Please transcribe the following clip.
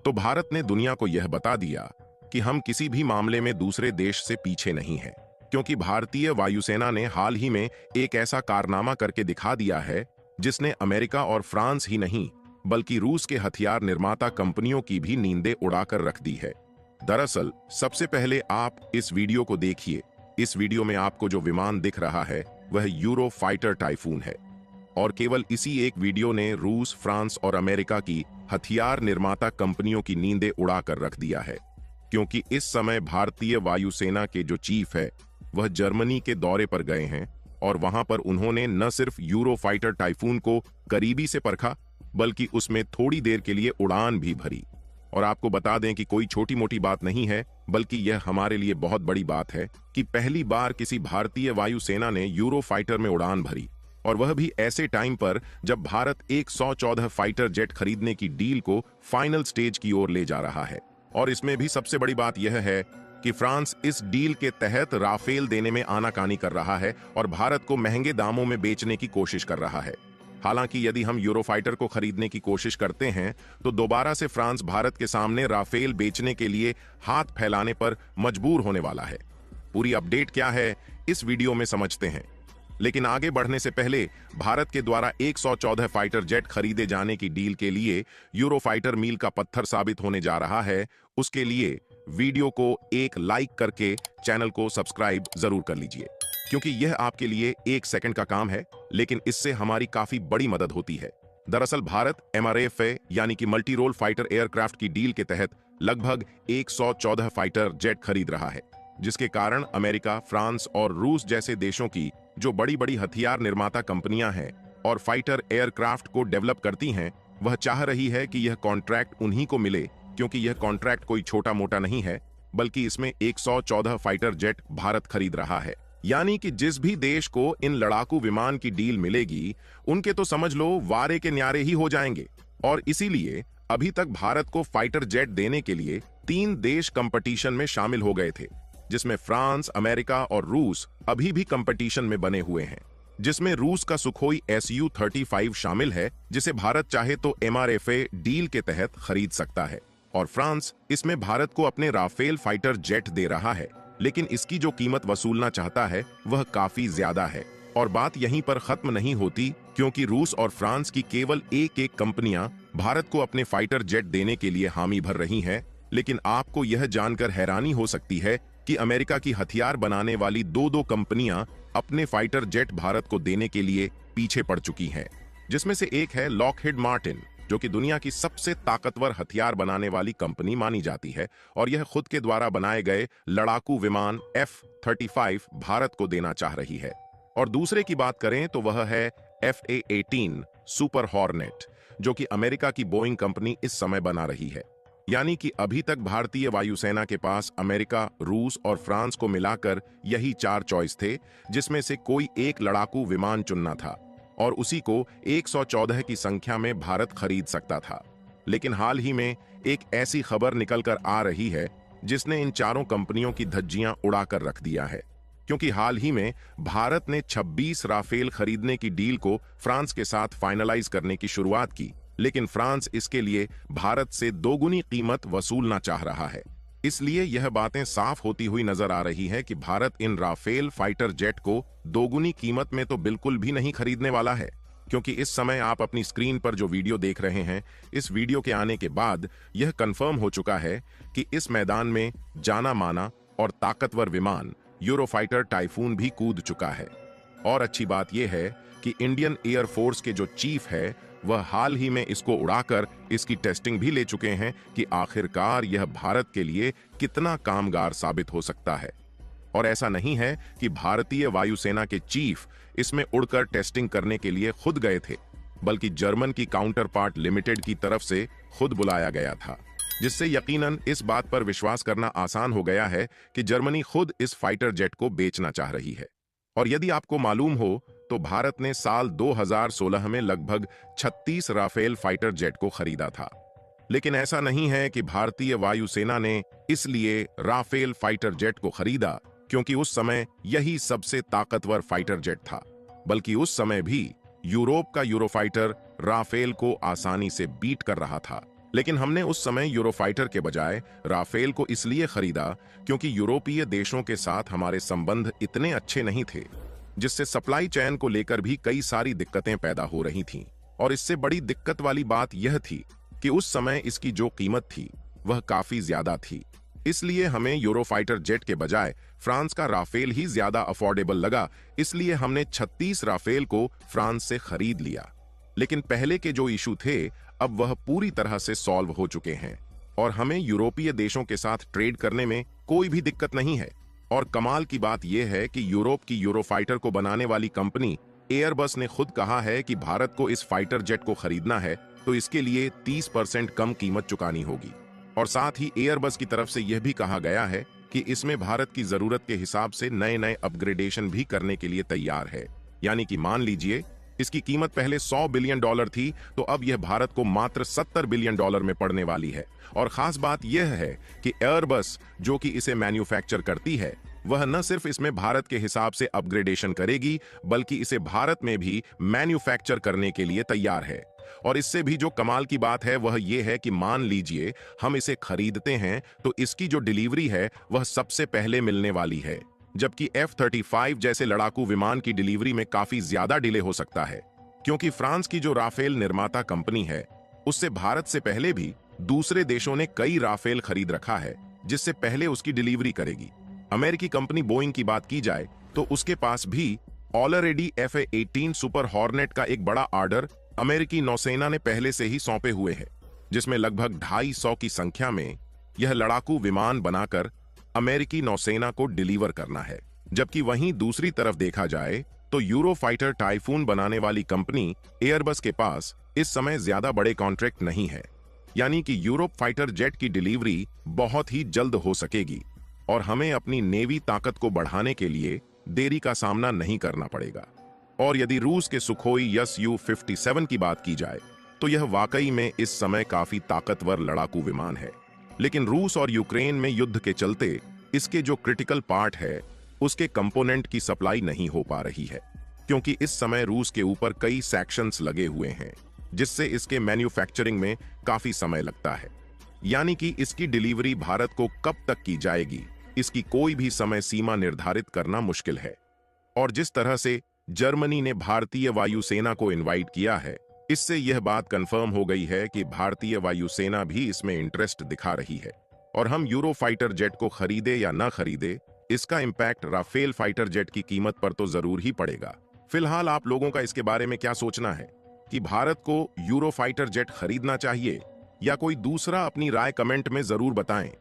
तो भारत ने दुनिया को यह बता दिया कि हम किसी भी मामले में दूसरे देश से पीछे नहीं हैं, क्योंकि भारतीय वायुसेना ने हाल ही में एक ऐसा कारनामा करके दिखा दिया है जिसने अमेरिका और फ्रांस ही नहीं बल्कि रूस के हथियार निर्माता कंपनियों की भी नींदें उड़ाकर रख दी है। दरअसल सबसे पहले आप इस वीडियो को देखिए। इस वीडियो में आपको जो विमान दिख रहा है वह यूरो फाइटर टाइफून है, और केवल इसी एक वीडियो ने रूस, फ्रांस और अमेरिका की हथियार निर्माता कंपनियों की नींदें उड़ाकर रख दिया है, क्योंकि इस समय भारतीय वायुसेना के जो चीफ है वह जर्मनी के दौरे पर गए हैं और वहां पर उन्होंने न सिर्फ यूरो फाइटर टाइफून को करीबी से परखा बल्कि उसमें थोड़ी देर के लिए उड़ान भी भरी। और आपको बता दें कि कोई छोटी मोटी बात नहीं है, बल्कि यह हमारे लिए बहुत बड़ी बात है कि पहली बार किसी भारतीय वायुसेना ने यूरो फाइटर में उड़ान भरी, और वह भी ऐसे टाइम पर जब भारत 114 फाइटर जेट खरीदने की डील को फाइनल स्टेज की ओर ले जा रहा है। और इसमें भी सबसे बड़ी बात यह है कि फ्रांस इस डील के तहत राफेल देने में आनाकानी कर रहा है और भारत को महंगे दामों में बेचने की कोशिश कर रहा है। हालांकि यदि हम यूरोफाइटर को खरीदने की कोशिश करते हैं तो दोबारा से फ्रांस भारत के सामने राफेल बेचने के लिए हाथ फैलाने पर मजबूर होने वाला है। पूरी अपडेट क्या है इस वीडियो में समझते हैं, लेकिन आगे बढ़ने से पहले भारत के द्वारा 114 फाइटर जेट खरीदे जाने की डील के लिए यूरोफाइटर मील का पत्थर साबित होने जा रहा है। उसके लिए वीडियो को एक लाइक करके चैनल को सब्सक्राइब जरूर कर लीजिए, क्योंकि यह आपके लिए 1 सेकंड का काम है, लेकिन इससे हमारी काफी बड़ी मदद होती है। दरअसल भारत MRF यानी कि मल्टी रोल फाइटर एयरक्राफ्ट की डील के तहत लगभग 114 फाइटर जेट खरीद रहा है, जिसके कारण अमेरिका, फ्रांस और रूस जैसे देशों की जो बड़ी बड़ी हथियार निर्माता कंपनियां हैं और फाइटर एयरक्राफ्ट को डेवलप करती हैं, वह चाह रही है कि यह कॉन्ट्रैक्ट उन्हीं को मिले, क्योंकि यह कॉन्ट्रैक्ट कोई छोटा मोटा नहीं है, बल्कि इसमें 114 फाइटर जेट भारत खरीद रहा है। यानी कि जिस भी देश को इन लड़ाकू विमान की डील मिलेगी, उनके तो समझ लो वारे के न्यारे ही हो जाएंगे। और इसीलिए अभी तक भारत को फाइटर जेट देने के लिए 3 देश कंपटीशन में शामिल हो गए थे, जिसमें फ्रांस, अमेरिका और रूस अभी भी कंपटीशन में बने हुए हैं, जिसमें रूस का सुखोई Su-35 शामिल है, जिसे भारत चाहे तो MRF डील के तहत खरीद सकता है। और फ्रांस इसमें भारत को अपने राफेल फाइटर जेट दे रहा है, लेकिन इसकी जो कीमत वसूलना चाहता है वह काफी ज्यादा है। और बात यहीं पर खत्म नहीं होती, क्योंकि रूस और फ्रांस की केवल एक कंपनियां भारत को अपने फाइटर जेट देने के लिए हामी भर रही हैं। लेकिन आपको यह जानकर हैरानी हो सकती है कि अमेरिका की हथियार बनाने वाली 2 कंपनियां अपने फाइटर जेट भारत को देने के लिए पीछे पड़ चुकी हैं, जिसमें से एक है लॉकहीड मार्टिन, जो कि दुनिया की सबसे ताकतवर हथियार बनाने वाली कंपनी मानी जाती है, और यह खुद के द्वारा बनाए गए लड़ाकू विमान F-35 भारत को देना चाह रही है। और दूसरे की बात करें तो वह है FA-18 सुपर हॉर्नेट, जो कि अमेरिका की बोइंग कंपनी इस समय बना रही है। यानी कि अभी तक भारतीय वायुसेना के पास अमेरिका, रूस और फ्रांस को मिलाकर यही 4 चॉइस थे, जिसमें से कोई एक लड़ाकू विमान चुनना था, और उसी को 114 की संख्या में भारत खरीद सकता था। लेकिन हाल ही में एक ऐसी खबर निकलकर आ रही है जिसने इन चारों कंपनियों की धज्जियां उड़ाकर रख दिया है, क्योंकि हाल ही में भारत ने 26 राफेल खरीदने की डील को फ्रांस के साथ फाइनलाइज करने की शुरुआत की, लेकिन फ्रांस इसके लिए भारत से 2 गुनी कीमत वसूलना चाह रहा है। इसलिए यह बातें साफ होती हुई नजर आ रही है कि भारत इन राफेल फाइटर जेट को 2 गुनी कीमत में तो बिल्कुल भी नहीं खरीदने वाला है, क्योंकि इस समय आप अपनी स्क्रीन पर जो वीडियो देख रहे हैं, इस वीडियो के आने के बाद यह कंफर्म हो चुका है कि इस मैदान में जाना माना और ताकतवर विमान यूरोफाइटर टाइफून भी कूद चुका है। और अच्छी बात यह है कि इंडियन एयरफोर्स के जो चीफ है वह हाल ही में इसको उड़ाकर इसकी टेस्टिंग भी ले चुके हैं कि आखिरकार यह भारत के लिए कितना कामगार साबित हो सकता है। और ऐसा नहीं है कि भारतीय वायुसेना के चीफ इसमें उड़कर टेस्टिंग करने के लिए खुद गए थे, बल्कि जर्मन की काउंटर पार्ट लिमिटेड की तरफ से खुद बुलाया गया था, जिससे यकीनन इस बात पर विश्वास करना आसान हो गया है कि जर्मनी खुद इस फाइटर जेट को बेचना चाह रही है। और यदि आपको मालूम हो तो भारत ने साल 2016 में लगभग 36 राफेल फाइटर जेट को खरीदा था। लेकिन ऐसा नहीं है कि भारतीय वायुसेना ने इसलिए राफेल फाइटर जेट को खरीदा क्योंकि उस समय यही सबसे ताकतवर फाइटर जेट था, बल्कि उस समय भी यूरोप का यूरोफाइटर राफेल को आसानी से बीट कर रहा था। लेकिन हमने उस समय यूरोफाइटर के बजाय राफेल को इसलिए खरीदा क्योंकि यूरोपीय देशों के साथ हमारे संबंध इतने अच्छे नहीं थे, जिससे सप्लाई चेन को लेकर भी कई सारी दिक्कतें पैदा हो रही थीं। और इससे बड़ी दिक्कत वाली बात यह थी कि उस समय इसकी जो कीमत थी वह काफी ज्यादा थी। इसलिए हमें यूरोफाइटर जेट के बजाय फ्रांस का राफेल ही ज्यादा अफोर्डेबल लगा, इसलिए हमने 36 राफेल को फ्रांस से खरीद लिया। लेकिन पहले के जो इशू थे अब वह पूरी तरह से सॉल्व हो चुके हैं और हमें यूरोपीय देशों के साथ ट्रेड करने में कोई भी दिक्कत नहीं है। और कमाल की बात यह है कि यूरोप की यूरोफाइटर को बनाने वाली कंपनी एयरबस ने खुद कहा है कि भारत को इस फाइटर जेट को खरीदना है तो इसके लिए 30% कम कीमत चुकानी होगी। और साथ ही एयरबस की तरफ से यह भी कहा गया है कि इसमें भारत की जरूरत के हिसाब से नए नए अपग्रेडेशन भी करने के लिए तैयार है। यानी कि मान लीजिए इसकी कीमत पहले $100 बिलियन थी तो अब यह भारत को मात्र $70 बिलियन में पड़ने वाली है। और खास बात यह है कि एयरबस जो कि इसे मैन्युफैक्चर करती है वह न सिर्फ इसमें भारत के हिसाब से अपग्रेडेशन करेगी बल्कि इसे भारत में भी मैन्युफैक्चर करने के लिए तैयार है। और इससे भी जो कमाल की बात है वह यह है कि मान लीजिए हम इसे खरीदते हैं तो इसकी जो डिलीवरी है वह सबसे पहले मिलने वाली है, जबकि F-35 जैसे लड़ाकू विमान की डिलीवरी में काफी ज्यादा डिले हो सकता है, क्योंकि फ्रांस की जो राफेल निर्माता कंपनी है उससे भारत से पहले भी दूसरे देशों ने कई राफेल खरीद रखा है जिससे पहले उसकी डिलीवरी करेगी। अमेरिकी कंपनी बोइंग की बात की जाए तो उसके पास भी ऑलरेडी F-18 सुपर हॉर्नेट का एक बड़ा ऑर्डर अमेरिकी नौसेना ने पहले से ही सौंपे हुए हैं, जिसमें लगभग 250 की संख्या में यह लड़ाकू विमान बनाकर अमेरिकी नौसेना को डिलीवर करना है। जबकि वहीं दूसरी तरफ देखा जाए तो यूरोफाइटर टाइफून बनाने वाली कंपनी एयरबस के पास इस समय ज्यादा बड़े कॉन्ट्रैक्ट नहीं है, यानी कि यूरोप फाइटर जेट की डिलीवरी बहुत ही जल्द हो सकेगी और हमें अपनी नेवी ताकत को बढ़ाने के लिए देरी का सामना नहीं करना पड़ेगा। और यदि रूस के सुखोई Su-57 की बात की जाए तो यह वाकई में इस समय काफी ताकतवर लड़ाकू विमान है, लेकिन रूस और यूक्रेन में युद्ध के चलते इसके जो क्रिटिकल पार्ट है उसके कंपोनेंट की सप्लाई नहीं हो पा रही है, क्योंकि इस समय रूस के ऊपर कई सैक्शंस लगे हुए हैं जिससे इसके मैन्युफैक्चरिंग में काफी समय लगता है। यानी कि इसकी डिलीवरी भारत को कब तक की जाएगी इसकी कोई भी समय सीमा निर्धारित करना मुश्किल है। और जिस तरह से जर्मनी ने भारतीय वायुसेना को इनवाइट किया है, इससे यह बात कंफर्म हो गई है कि भारतीय वायुसेना भी इसमें इंटरेस्ट दिखा रही है। और हम यूरोफाइटर जेट को खरीदे या ना खरीदे, इसका इंपैक्ट राफेल फाइटर जेट की कीमत पर तो जरूर ही पड़ेगा। फिलहाल आप लोगों का इसके बारे में क्या सोचना है कि भारत को यूरोफाइटर जेट खरीदना चाहिए या कोई दूसरा? अपनी राय कमेंट में जरूर बताएं।